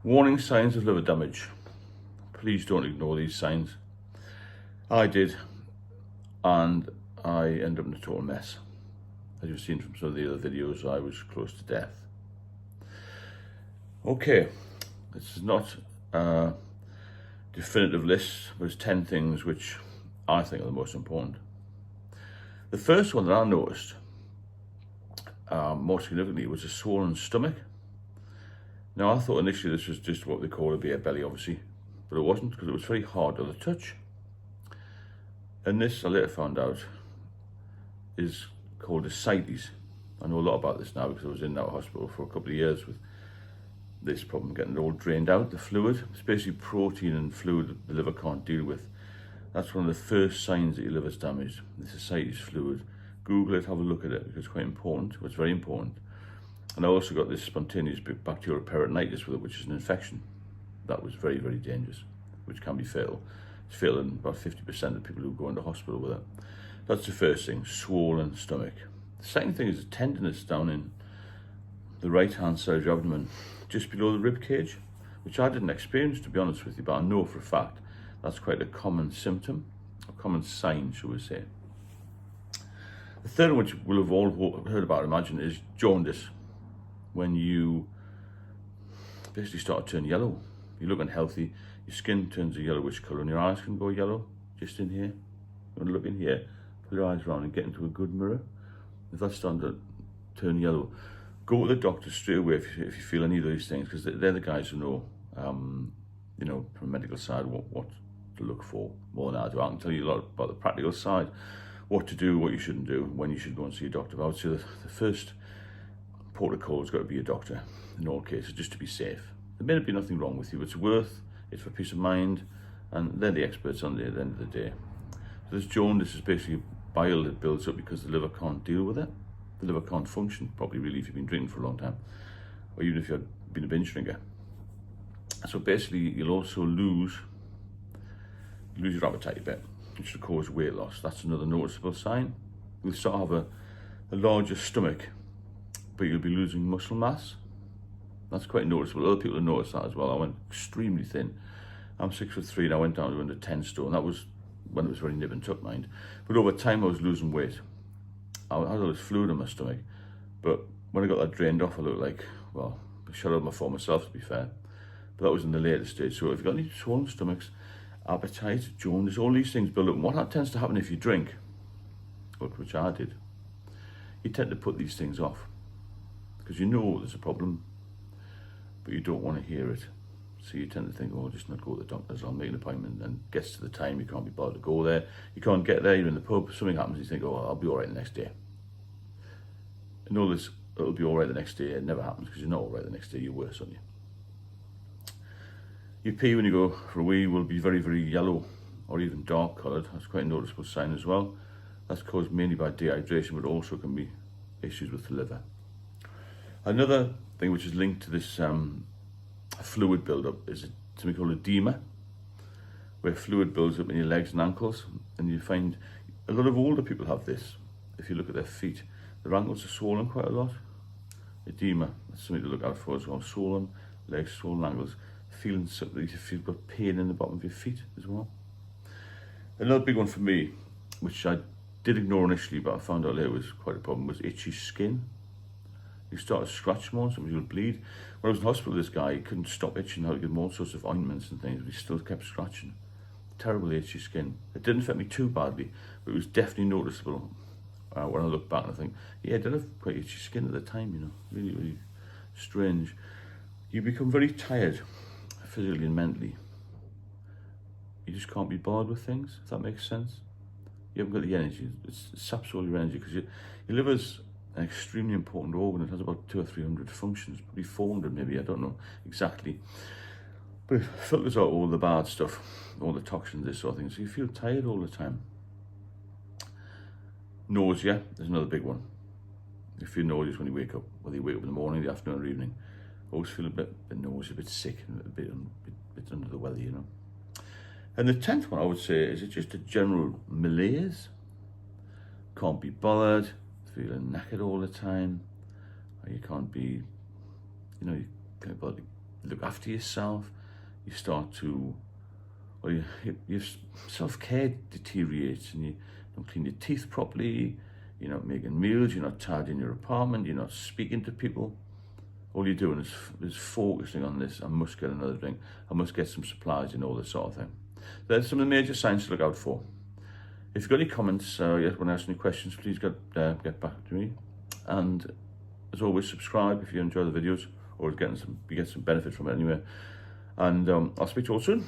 Warning signs of liver damage. Please don't ignore these signs. I did, and I ended up in a total mess. As you've seen from some of the other videos, I was close to death. Okay, this is not a definitive list, but it's 10 things which I think are the most important. The first one that I noticed, more significantly, was a swollen stomach. Now, I thought initially this was just what they call a beer belly, obviously, but it wasn't, because it was very hard to the touch. And this, I later found out, is called ascites. I know a lot about this now because I was in that hospital for a couple of years with this problem, getting it all drained out, the fluid. It's basically protein and fluid that the liver can't deal with. That's one of the first signs that your liver's damaged, this ascites fluid. Google it, have a look at it, because it's quite important. It's very important. And I also got this spontaneous bacterial peritonitis with it, which is an infection. That was very, very dangerous, which can be fatal. It's fatal in about 50% of people who go into hospital with it. That's the first thing, swollen stomach. The second thing is a tenderness down in the right-hand side of your abdomen, just below the rib cage, which I didn't experience, to be honest with you, but I know for a fact that's quite a common symptom, a common sign, shall we say. The third one, which we'll have all heard about, I imagine, is jaundice. When you basically start to turn yellow. You're looking healthy, your skin turns a yellowish colour and your eyes can go yellow, just in here. You want to look in here, put your eyes around and get into a good mirror. If that's starting to turn yellow, go to the doctor straight away if you feel any of these things, because they're the guys who know, you know, from a medical side, what to look for more than I do. I can tell you a lot about the practical side, what to do, what you shouldn't do, when you should go and see a doctor. But I would say the first protocol has got to be a doctor in all cases, just to be safe. There may be nothing wrong with you. It's for peace of mind, and they're the experts on it at the end of the day. So this jaundice is basically bile that builds up because the liver can't deal with it. The liver can't function properly, really, if you've been drinking for a long time, or even if you've been a binge drinker. So basically, you'll also lose your appetite a bit, which will cause weight loss. That's another noticeable sign. You'll start to have a larger stomach, but you'll be losing muscle mass. That's quite noticeable. Other people have noticed that as well. I went extremely thin. I'm 6'3" and I went down to under 10 stone. That was when it was very nip and tuck, mind. But over time I was losing weight. I had all this fluid in my stomach, but when I got that drained off, I looked like, well, I shut out my former self, to be fair. But that was in the later stage. So if you've got any swollen stomachs, appetite, jaundice, all these things build up. And what tends to happen if you drink, which I did, you tend to put these things off, because you know there's a problem, but you don't want to hear it. So you tend to think, oh, I'll just not go to the doctors, I'll make an appointment, and gets to the time, you can't be bothered to go there. You can't get there, you're in the pub, something happens, you think, oh, I'll be all right the next day. And all this, it'll be all right the next day, it never happens, because you're not all right the next day, you're worse, aren't you? Your pee when you go for a wee will be very, very yellow, or even dark coloured. That's quite a noticeable sign as well. That's caused mainly by dehydration, but also can be issues with the liver. Another thing which is linked to this fluid buildup is something called edema, where fluid builds up in your legs and ankles, and you find a lot of older people have this. If you look at their feet, their ankles are swollen quite a lot. Edema, that's something to look out for as well. Swollen legs, swollen ankles, feeling something, you feel got pain in the bottom of your feet as well. Another big one for me, which I did ignore initially, but I found out later was quite a problem, was itchy skin. You start to scratch more, sometimes you'll bleed. When I was in hospital, this guy, he couldn't stop itching. I had to give him all sorts of ointments and things, but he still kept scratching. Terrible itchy skin. It didn't affect me too badly, but it was definitely noticeable when I look back and I think, yeah, I did have quite itchy skin at the time, you know, really, really strange. You become very tired, physically and mentally. You just can't be bothered with things, if that makes sense. You haven't got the energy. It saps all your energy, because your liver's an extremely important organ. It has about 200 or 300 functions, probably 400 maybe, I don't know exactly. But it filters out all the bad stuff, all the toxins, this sort of thing. So you feel tired all the time. Nausea is another big one. You feel nauseous when you wake up, whether you wake up in the morning, the afternoon or evening. Always feel a bit nauseous, a bit sick, and a bit under the weather, you know. And the 10th one I would say is just a general malaise. Can't be bothered, feeling knackered all the time. Or you can't be, you know, you can't bother to look after yourself. You start to, well, your self-care deteriorates, and you don't clean your teeth properly, you're not making meals, you're not tidying your apartment, you're not speaking to people. All you're doing is focusing on this. I must get another drink, I must get some supplies, and all this sort of thing. There's some of the major signs to look out for. If you've got any comments, you want to ask any questions, please get back to me. And as always, subscribe if you enjoy the videos, or you get some benefit from it anyway. And I'll speak to you all soon.